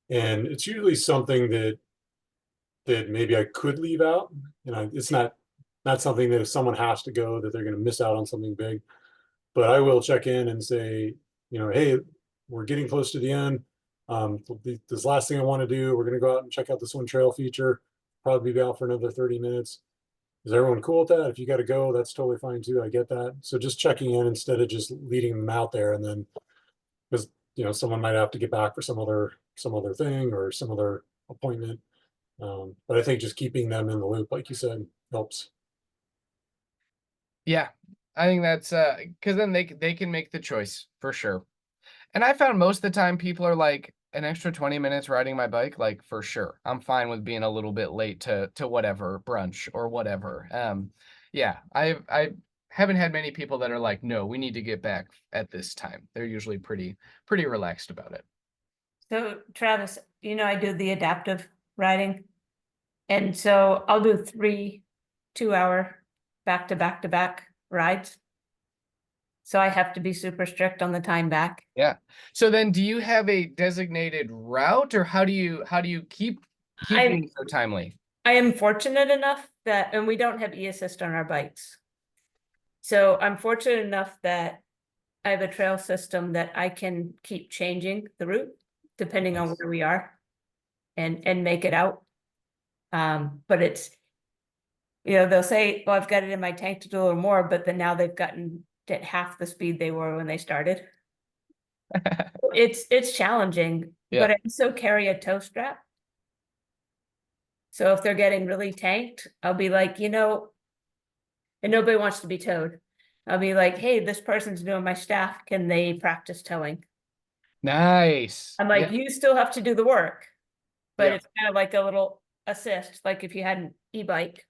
And it's usually something that maybe I could leave out. You know, it's not something that if someone has to go, that they're going to miss out on something big. But I will check in and say, you know, hey, we're getting close to the end. This last thing I want to do, we're going to go out and check out this one trail feature. Probably be out for another 30 minutes. Is everyone cool with that? If you got to go, that's totally fine too. I get that. So just checking in instead of just leading them out there, and then, because, you know, someone might have to get back for some other thing or some other appointment. But I think just keeping them in the loop, like you said, helps. Yeah, I think that's because then they can make the choice for sure. And I found most of the time people are like, an extra 20 minutes riding my bike, like, for sure. I'm fine with being a little bit late to whatever brunch or whatever. Yeah, I haven't had many people that are like, no, we need to get back at this time. They're usually pretty relaxed about it. So Travis, you know, I do the adaptive riding. And so I'll do 3 2-hour back to back rides. So I have to be super strict on the time back. Yeah. So then do you have a designated route, or how do you keep being so timely? I am fortunate enough that, and we don't have e-assist on our bikes. So I'm fortunate enough that I have a trail system that I can keep changing the route depending on where we are and make it out. But it's, you know, they'll say, well, I've got it in my tank to do a little more, but then now they've gotten at half the speed they were when they started. It's challenging. but I also carry a toe strap. So if they're getting really tanked, I'll be like, and nobody wants to be towed. I'll be like, hey, this person's doing my staff. Can they practice towing? Nice. I'm like, you still have to do the work, but Yeah. it's kind of like a little assist, like if you had an e-bike.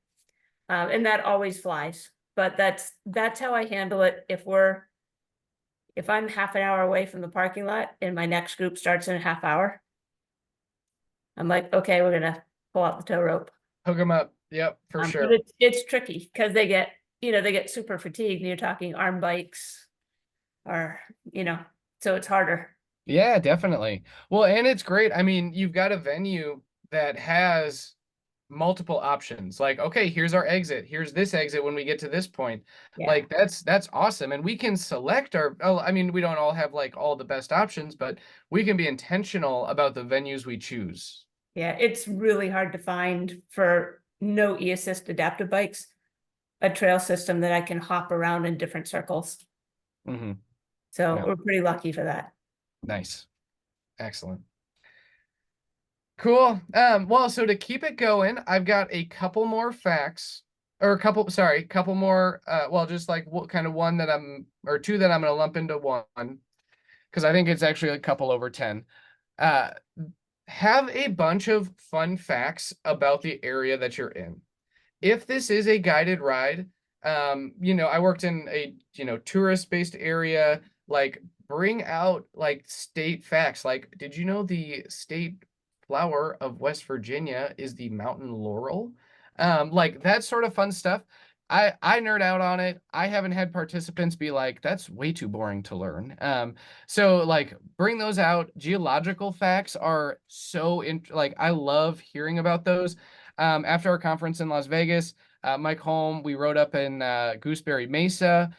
And that always flies, but that's how I handle it. If I'm half an hour away from the parking lot and my next group starts in a half hour, I'm like, okay, we're gonna pull out the tow rope. Hook them up. Yep, for But sure. it's tricky because they get super fatigued, and you're talking arm bikes or, so it's harder. Yeah, definitely. Well, and it's great. I mean, you've got a venue that has multiple options. Like, okay, here's our exit. Here's this exit when we get to this point. Yeah. Like that's awesome. And we can select I mean, we don't all have like all the best options, but we can be intentional about the venues we choose. Yeah, it's really hard to find for no e-assist adaptive bikes, a trail system that I can hop around in different circles. Mm-hmm. So Yeah. we're pretty lucky for that. Nice. Excellent. Cool. Well, so to keep it going, I've got a couple more facts, or a couple more, well, just like what kind of one that or two that I'm going to lump into one, because I think it's actually a couple over 10. Have a bunch of fun facts about the area that you're in. If this is a guided ride, I worked in a, tourist-based area, like bring out like state facts. Like, did you know the state flower of West Virginia is the mountain laurel? Like that sort of fun stuff. I nerd out on it. I haven't had participants be like, that's way too boring to learn. So like bring those out. Geological facts are so like I love hearing about those. After our conference in Las Vegas, Mike Holm, we rode up in Gooseberry Mesa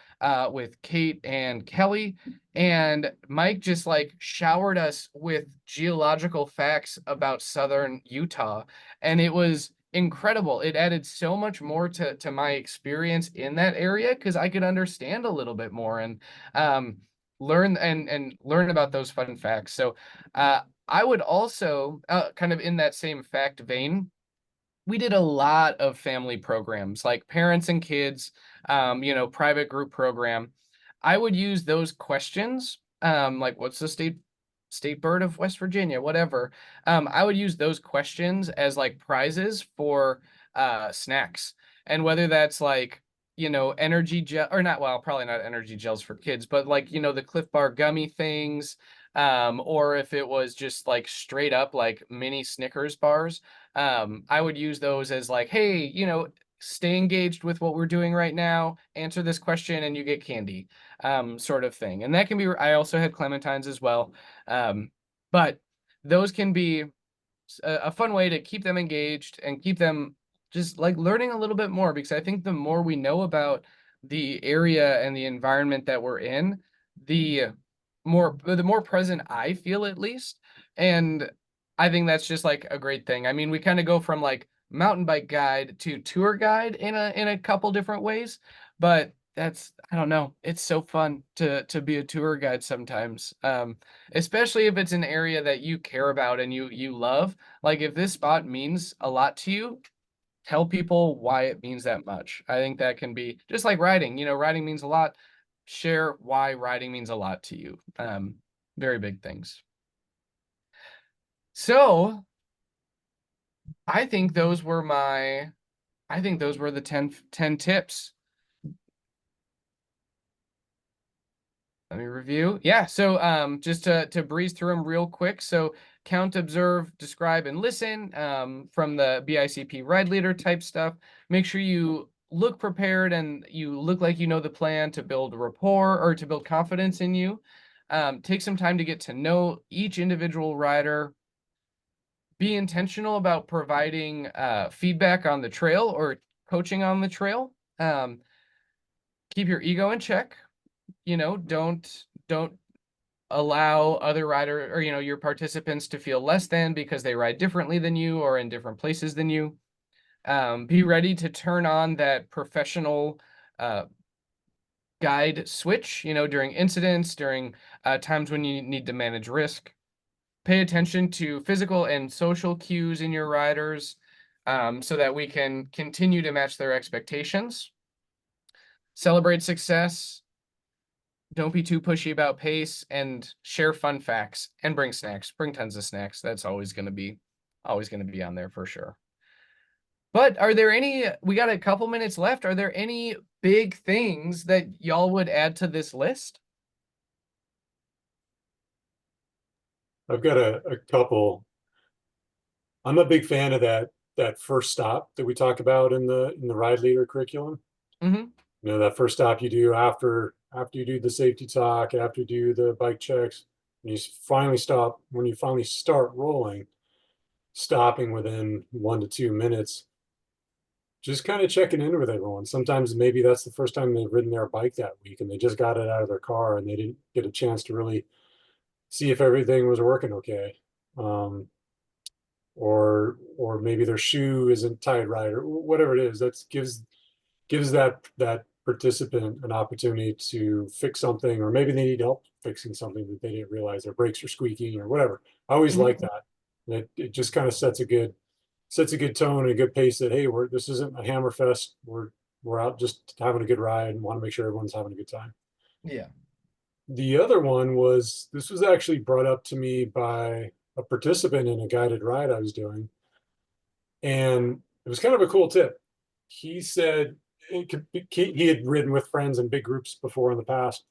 with Kate and Kelly, and Mike just like showered us with geological facts about southern Utah, and it was incredible. It added so much more to my experience in that area because I could understand a little bit more and learn and learn about those fun facts. So I would also kind of in that same fact vein, we did a lot of family programs like parents and kids, private group program. I would use those questions, like what's the state bird of West Virginia, whatever. I would use those questions as like prizes for snacks. And whether that's like, energy gel or not, well, probably not energy gels for kids, but like, the Cliff Bar gummy things, or if it was just like straight up like mini Snickers bars, I would use those as like, hey, stay engaged with what we're doing right now, answer this question and you get candy, sort of thing. And that can be, I also had clementines as well. But those can be a fun way to keep them engaged and keep them just like learning a little bit more, because I think the more we know about the area and the environment that we're in, the more present I feel, at least. And I think that's just like a great thing. I mean, we kind of go from like mountain bike guide to tour guide in a couple different ways, but I don't know, it's so fun to be a tour guide sometimes, especially if it's an area that you care about and you love. Like if this spot means a lot to you, tell people why it means that much. I think that can be just like riding, riding means a lot. Share why riding means a lot to you. Very big things. So I think those were the 10 tips. Let me review. Yeah, so just to breeze through them real quick. So count, observe, describe, and listen, from the BICP ride leader type stuff. Make sure you look prepared and you look like you know the plan to build rapport or to build confidence in you. Take some time to get to know each individual rider. Be intentional about providing feedback on the trail or coaching on the trail. Keep your ego in check. Don't allow other rider or your participants to feel less than because they ride differently than you or in different places than you. Be ready to turn on that professional guide switch, during incidents, during times when you need to manage risk. pay attention to physical and social cues in your riders, so that we can continue to match their expectations. Celebrate success. Don't be too pushy about pace, and share fun facts, and bring snacks. Bring tons of snacks. That's always going to be on there for sure. But are there we got a couple minutes left. Are there any big things that y'all would add to this list? I've got a couple. I'm a big fan of that first stop that we talk about in the ride leader curriculum. Mm-hmm. You know, that first stop you do after you do the safety talk, after you do the bike checks, when you finally start rolling, stopping within 1 to 2 minutes, just kind of checking in with everyone. Sometimes maybe that's the first time they've ridden their bike that week and they just got it out of their car and they didn't get a chance to really see if everything was working okay. Or maybe their shoe isn't tied right, or whatever it is. That gives that participant an opportunity to fix something, or maybe they need help fixing something that they didn't realize their brakes are squeaking or whatever. I always like that. And it just kind of sets a good tone and a good pace that, hey, this isn't a hammer fest. We're out just having a good ride and want to make sure everyone's having a good time. Yeah. The other one was, this was actually brought up to me by a participant in a guided ride I was doing. And it was kind of a cool tip. He said he had ridden with friends in big groups before in the past.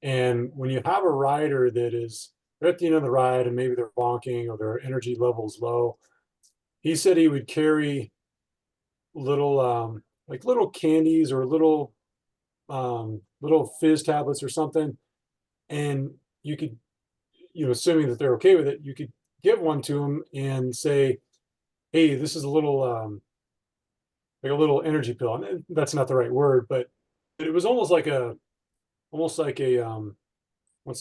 And when you have a rider that is they're at the end of the ride and maybe they're bonking or their energy level's low, he said he would carry little like little candies or little fizz tablets or something. And you could, assuming that they're okay with it, you could give one to them and say, hey, this is a little like a little energy pill. And that's not the right word, but it was almost like a what's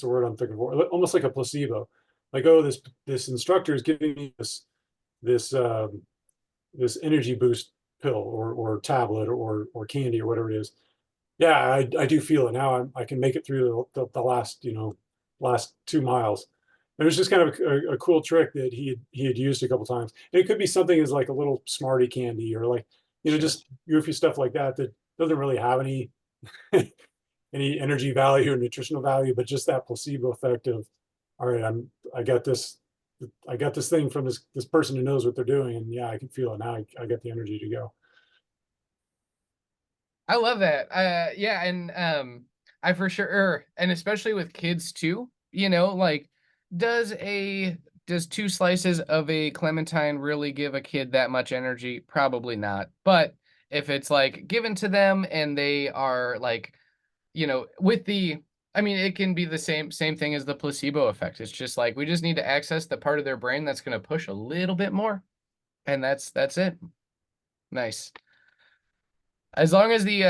the word I'm thinking for? Almost like a placebo. Like, oh, this instructor is giving me this this energy boost pill or tablet or candy or whatever it is. Yeah, I do feel it now. I can make it through the last 2 miles. And it was just kind of a cool trick that he had used a couple times. And it could be something as like a little Smartie candy or like, Sure. just goofy stuff like that doesn't really have any any energy value or nutritional value, but just that placebo effect of, all right, I got this thing from this person who knows what they're doing, and yeah, I can feel it now. I got the energy to go. I love that. Yeah, and I for sure, and especially with kids too, like, does 2 slices of a clementine really give a kid that much energy? Probably not. But if it's like given to them and they are like, it can be the same thing as the placebo effect. It's just like we just need to access the part of their brain that's going to push a little bit more, and that's it. Nice. As long as the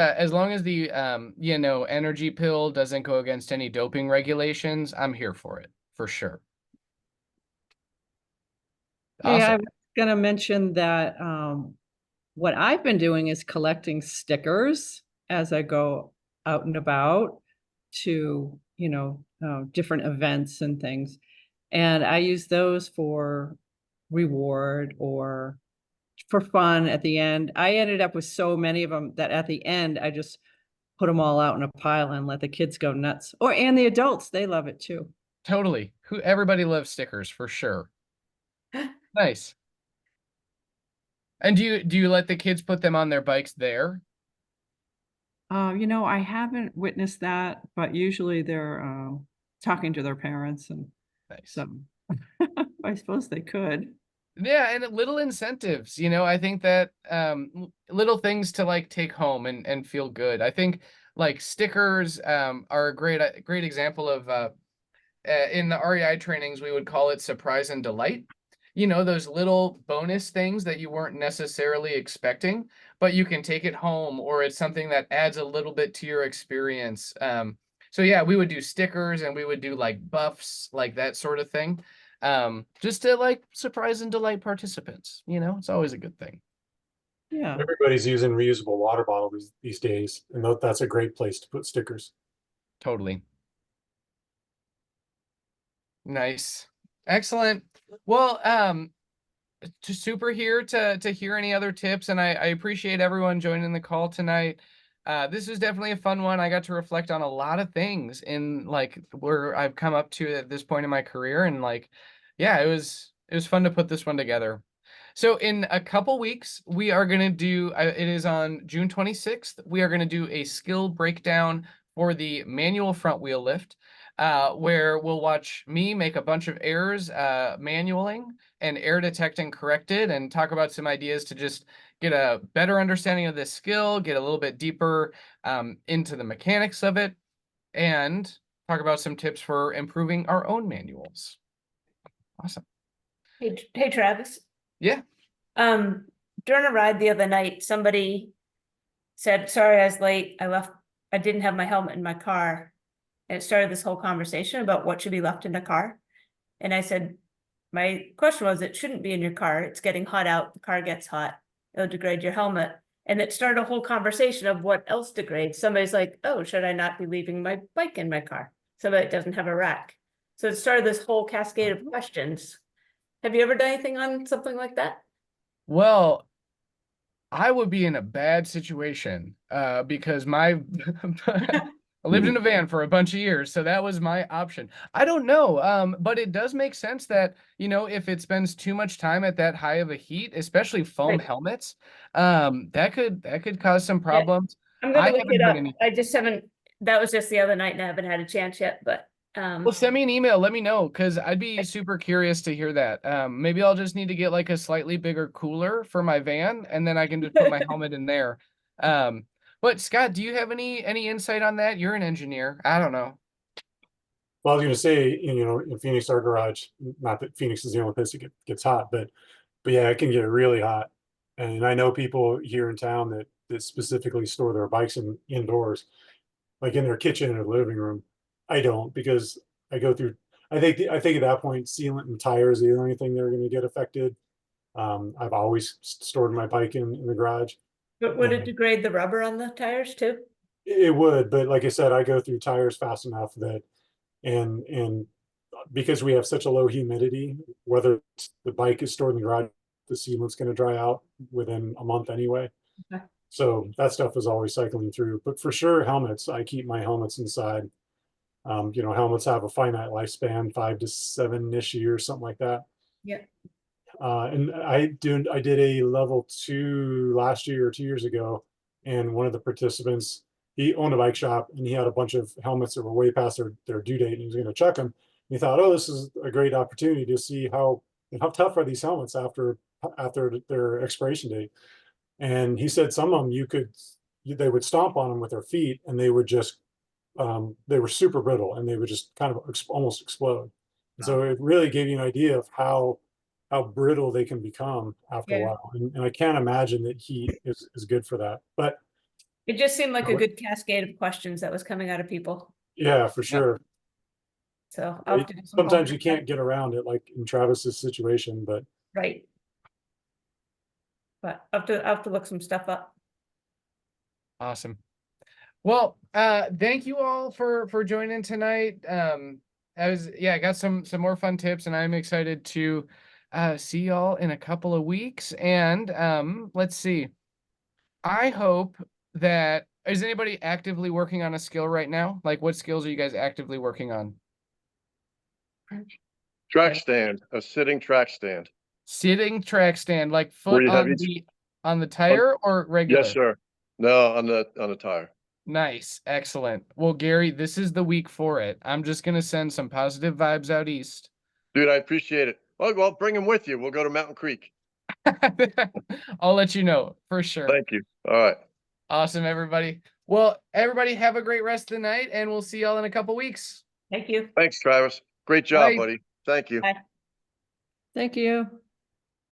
energy pill doesn't go against any doping regulations, I'm here for it for sure. Yeah, I Awesome. was gonna mention that what I've been doing is collecting stickers as I go out and about to, different events and things. And I use those for reward or for fun at the end. I ended up with so many of them that at the end, I just put them all out in a pile and let the kids go nuts. And the adults, they love it too. Totally. Everybody loves stickers for sure. Nice. And do you let the kids put them on their bikes there? I haven't witnessed that, but usually they're talking to their parents, and Nice. so I suppose they could. Yeah, and little incentives, I think that little things to like take home and feel good. I think like stickers are a great example of in the REI trainings we would call it surprise and delight. Those little bonus things that you weren't necessarily expecting, but you can take it home, or it's something that adds a little bit to your experience. So yeah, we would do stickers and we would do like buffs, like that sort of thing. Just to like surprise and delight participants, it's always a good thing. Yeah. Everybody's using reusable water bottles these days, and that's a great place to put stickers. Totally. Nice. Excellent. Well, just super here to hear any other tips, and I appreciate everyone joining the call tonight. This was definitely a fun one. I got to reflect on a lot of things in like where I've come up to at this point in my career, and like, yeah, it was fun to put this one together. So in a couple weeks, we are going to do, it is on June 26th, we are going to do a skill breakdown for the manual front wheel lift, where we'll watch me make a bunch of errors, manualing and air detecting corrected, and talk about some ideas to just get a better understanding of this skill, get a little bit deeper into the mechanics of it, and talk about some tips for improving our own manuals. Awesome. Hey, Travis. Yeah. During a ride the other night, somebody said, sorry, I was late. I didn't have my helmet in my car. And it started this whole conversation about what should be left in the car. And I said, my question was, it shouldn't be in your car. It's getting hot out. The car gets hot. It'll degrade your helmet. And it started a whole conversation of what else degrades. Somebody's like, oh, should I not be leaving my bike in my car? Somebody doesn't have a rack. So it started this whole cascade of questions. Have you ever done anything on something like that? Well, I would be in a bad situation because I lived in a van for a bunch of years, so that was my option. I don't know, but it does make sense that, you know, if it spends too much time at that high of a heat, especially foam Right. helmets, that could cause some problems. I'm gonna look haven't it heard up. any. I just haven't, that was just the other night and I haven't had a chance yet, but Well, send me an email. Let me know, because I'd be super curious to hear that. Maybe I'll just need to get like a slightly bigger cooler for my van, and then I can just put my helmet in there. But Scott, do you have any insight on that? You're an engineer. I don't know. Well, I was going to say, you know, in Phoenix, our garage, not that Phoenix is the only place that gets hot, but yeah, it can get really hot. And I know people here in town that specifically store their bikes indoors, like in their kitchen or living room. I don't, because I go through, I think at that point, sealant and tires are the only thing that are going to get affected. I've always stored my bike in the garage. But would it And degrade the rubber on the tires too? it would, but like I said, I go through tires fast enough that, and because we have such a low humidity, whether the bike is stored in the garage, the sealant's going to dry out within a month anyway. Okay. So that stuff is always cycling through. But for sure, helmets, I keep my helmets inside. You know, helmets have a finite lifespan, 5 to 7-ish years, something like that. Yeah. And I did a level 2 last year or 2 years ago, and one of the participants, he owned a bike shop and he had a bunch of helmets that were way past their due date, and he was going to chuck them. And he thought, oh, this is a great opportunity to see how tough are these helmets after their expiration date. And he said some of them they would stomp on them with their feet, and they would just they were super brittle, and they would just kind of almost explode. And so it really gave you an idea of how brittle they can become after a Yeah. while. And I can't imagine that heat is good for that. But It just seemed like a good cascade of questions that was coming out of people. yeah, for sure. So I'll have to do some Sometimes you homework. can't get around it, like in Travis's situation, but Right. But I'll have to look some stuff up. Awesome. Well, thank you all for joining tonight. I got some more fun tips, and I'm excited to see y'all in a couple of weeks. And let's see. I hope that is anybody actively working on a skill right now? Like, what skills are you guys actively working on? Track stand, a sitting track stand. Sitting track stand, like Where foot you have on each- the tire or regular? Yes, sir. No, on the tire. Nice, excellent. Well, Gary, this is the week for it. I'm just gonna send some positive vibes out east. Dude, I appreciate it. Well, bring him with you. We'll go to Mountain Creek. I'll let you know for sure. Thank you. All right. Awesome, everybody. Well, everybody have a great rest of the night, and we'll see y'all in a couple weeks. Thank you. Thanks, Travis. Great job, Bye. buddy. Thank you. Bye. Thank you.